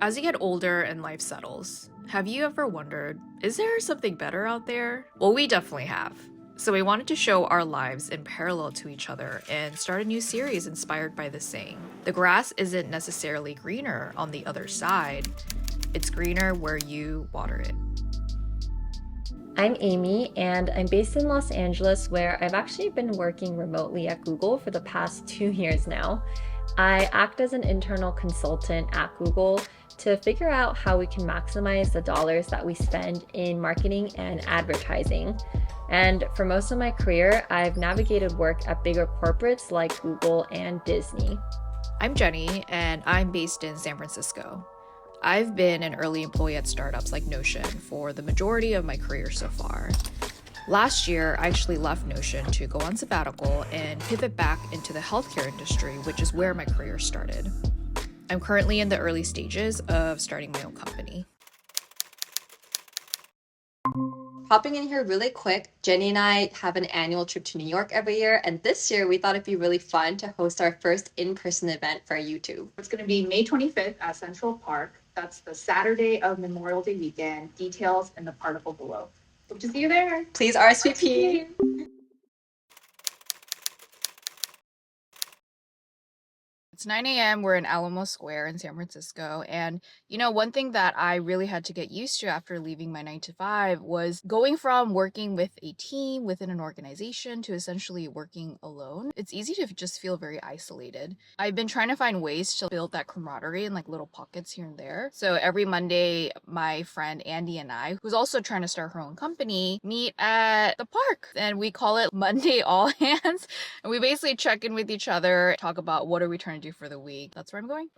As you get older and life settles, have you ever wondered, is there something better out there? Well, we definitely have. So we wanted to show our lives in parallel to each other and start a new series inspired by this saying. The grass isn't necessarily greener on the other side, it's greener where you water it. I'm Amy, and I'm based in Los Angeles, where I've actually been working remotely at Google for the past 2 years now. I act as an internal consultant at Google to figure out how we can maximize the dollars that we spend in marketing and advertising. And for most of my career, I've navigated work at bigger corporates like Google and Disney. I'm Jenny, and I'm based in San Francisco. I've been an early employee at startups like Notion for the majority of my career so far. Last year, I actually left Notion to go on sabbatical and pivot back into the healthcare industry, which is where my career started. I'm currently in the early stages of starting my own company. Hopping in here really quick, Jenny and I have an annual trip to New York every year, and this year we thought it'd be really fun to host our first in-person event for YouTube. It's going to be May 25th at Central Park. That's the Saturday of Memorial Day weekend. Details in the article below. Hope to see you there. Please RSVP. It's 9 a.m. We're in Alamo Square in San Francisco. And, one thing that I really had to get used to after leaving my 9 to 5 was going from working with a team within an organization to essentially working alone. It's easy to just feel very isolated. I've been trying to find ways to build that camaraderie in like little pockets here and there. So every Monday, my friend Andy and I, who's also trying to start her own company, meet at the park. And we call it Monday All Hands. And we basically check in with each other, talk about what are we trying to do for the week. That's where I'm going.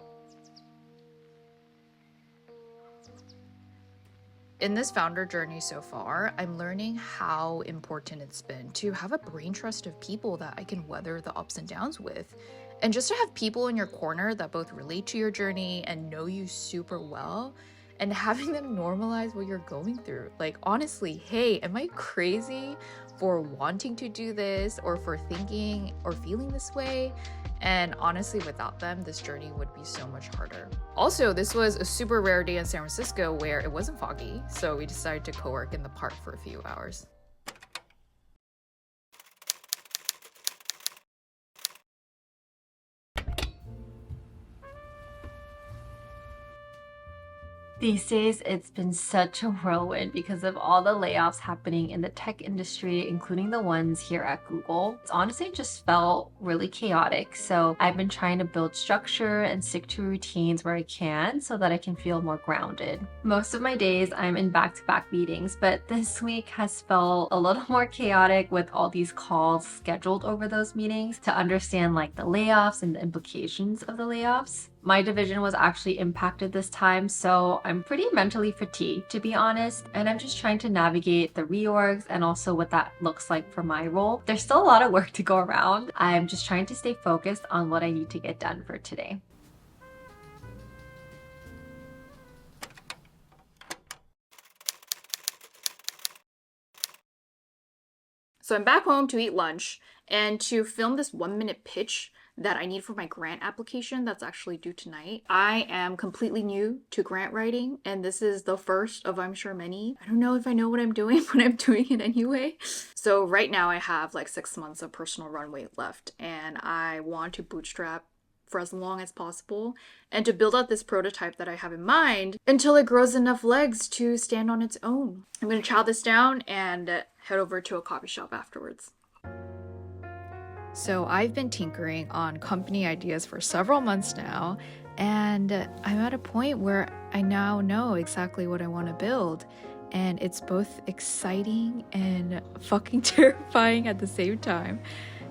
In this founder journey so far, I'm learning how important it's been to have a brain trust of people that I can weather the ups and downs with. And just to have people in your corner that both relate to your journey and know you super well, and having them normalize what you're going through. Like, honestly, hey, am I crazy for wanting to do this or for thinking or feeling this way? And honestly, without them, this journey would be so much harder. Also, this was a super rare day in San Francisco where it wasn't foggy, so we decided to co-work in the park for a few hours. These days, it's been such a whirlwind because of all the layoffs happening in the tech industry, including the ones here at Google. It's honestly just felt really chaotic. So I've been trying to build structure and stick to routines where I can so that I can feel more grounded. Most of my days, I'm in back-to-back meetings, but this week has felt a little more chaotic with all these calls scheduled over those meetings to understand like the layoffs and the implications of the layoffs. My division was actually impacted this time, so I'm pretty mentally fatigued, to be honest, and I'm just trying to navigate the reorgs and also what that looks like for my role. There's still a lot of work to go around. I'm just trying to stay focused on what I need to get done for today. So I'm back home to eat lunch and to film this 1-minute pitch that I need for my grant application that's actually due tonight. I am completely new to grant writing, and this is the first of, I'm sure, many. I don't know if I know what I'm doing, but I'm doing it anyway. So right now I have like 6 months of personal runway left, and I want to bootstrap for as long as possible and to build out this prototype that I have in mind until it grows enough legs to stand on its own. I'm going to chow this down and head over to a coffee shop afterwards. So I've been tinkering on company ideas for several months now, and I'm at a point where I now know exactly what I want to build. And it's both exciting and fucking terrifying at the same time.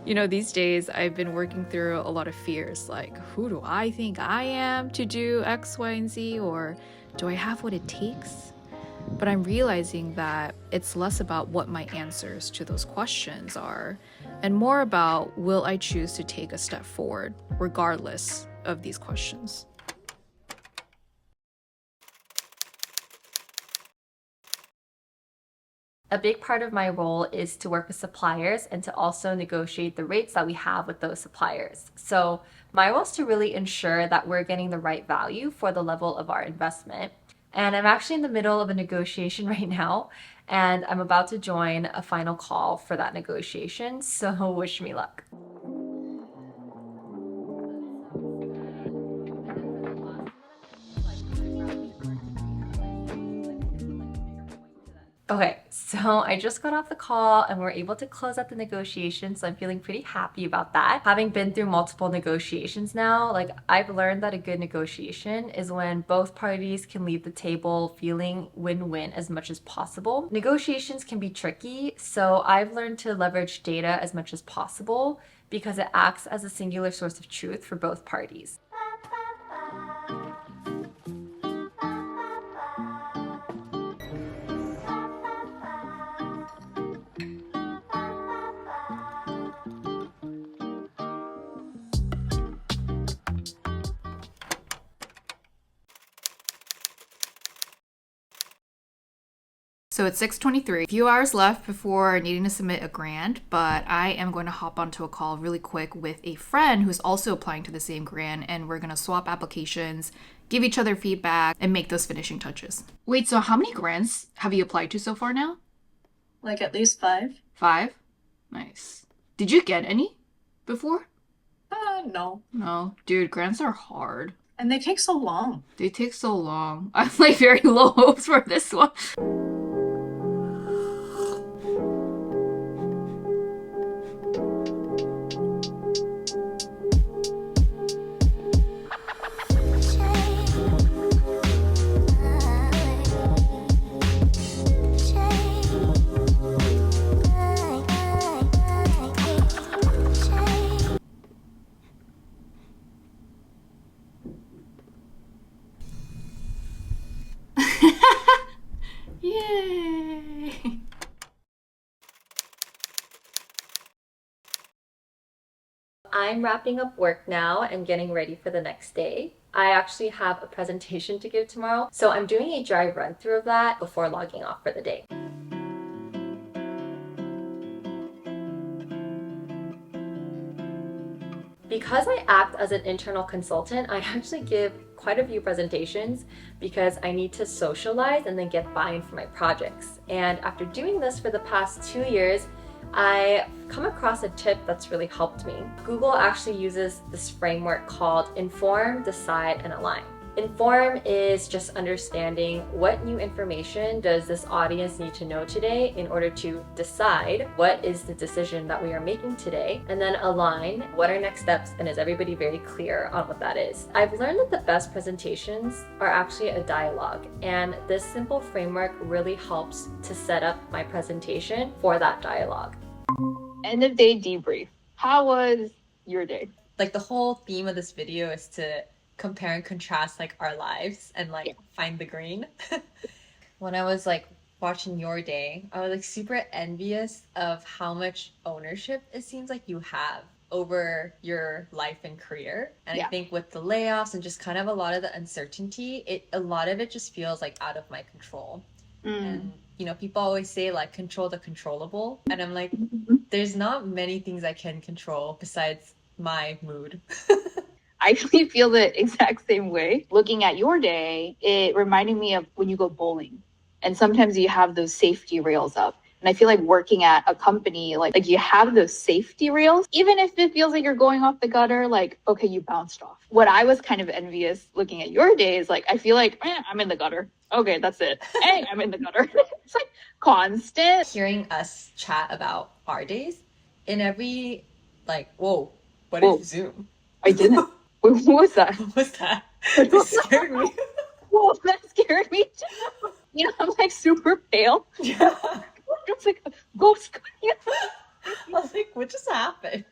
These days I've been working through a lot of fears, like who do I think I am to do X, Y, and Z, or do I have what it takes? But I'm realizing that it's less about what my answers to those questions are, and more about will I choose to take a step forward, regardless of these questions. A big part of my role is to work with suppliers and to also negotiate the rates that we have with those suppliers. So my role is to really ensure that we're getting the right value for the level of our investment. And I'm actually in the middle of a negotiation right now, and I'm about to join a final call for that negotiation. So wish me luck. Okay, so I just got off the call and we're able to close out the negotiation, so I'm feeling pretty happy about that. Having been through multiple negotiations now, like I've learned that a good negotiation is when both parties can leave the table feeling win-win as much as possible. Negotiations can be tricky, so I've learned to leverage data as much as possible because it acts as a singular source of truth for both parties. So it's 6:23. A few hours left before needing to submit a grant, but I am going to hop onto a call really quick with a friend who's also applying to the same grant, and we're going to swap applications, give each other feedback, and make those finishing touches. Wait, so how many grants have you applied to so far now? Like at least 5? 5? Nice. Did you get any before? No. No. Dude, grants are hard. And they take so long. They take so long. I have like very low hopes for this one. Yay! I'm wrapping up work now and getting ready for the next day. I actually have a presentation to give tomorrow, so I'm doing a dry run through of that before logging off for the day. Because I act as an internal consultant, I actually give quite a few presentations because I need to socialize and then get buy-in for my projects. And after doing this for the past 2 years, I've come across a tip that's really helped me. Google actually uses this framework called Inform, Decide, and Align. Inform is just understanding what new information does this audience need to know today in order to decide what is the decision that we are making today, and then align what are next steps, and is everybody very clear on what that is. I've learned that the best presentations are actually a dialogue, and this simple framework really helps to set up my presentation for that dialogue. End of day debrief. How was your day? Like the whole theme of this video is to compare and contrast like our lives and like find the green. When I was like watching your day, I was like super envious of how much ownership it seems like you have over your life and career. And I think with the layoffs and just kind of a lot of the uncertainty, a lot of it just feels like out of my control. And you know, people always say like control the controllable, and I'm like, there's not many things I can control besides my mood. I actually feel the exact same way. Looking at your day, it reminded me of when you go bowling. And sometimes you have those safety rails up. And I feel like working at a company, like you have those safety rails, even if it feels like you're going off the gutter, like, okay, you bounced off. What I was kind of envious looking at your day is like, I feel like, I'm in the gutter. Okay, that's it. Hey, I'm in the gutter. It's like constant. Hearing us chat about our days in every, like, whoa, what is Zoom? I didn't. What was that? What was that? It scared me. Well, that scared me too. You know, I'm like super pale. Yeah. It's like a ghost. I was like, what just happened?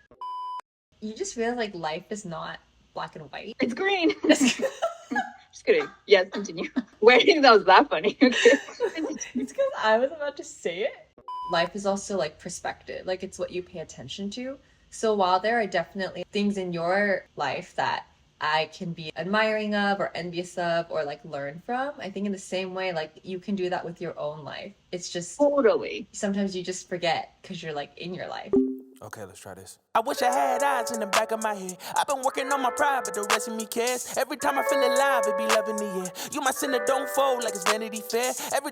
You just realize like life is not black and white. It's green. Just kidding. Yes, continue. Why do you think that was that funny? Okay. It's because I was about to say it. Life is also like perspective. Like it's what you pay attention to. So while there are definitely things in your life that I can be admiring of or envious of or like learn from. I think in the same way, like you can do that with your own life. It's just Totally. sometimes you just forget because you're like in your life. Okay, let's try this. I wish I had eyes in the back of my head. I've been working on my pride, but the rest of me cares. Every time I feel alive, it be loving the air. You my sinner, don't fold like it's Vanity Fair. Every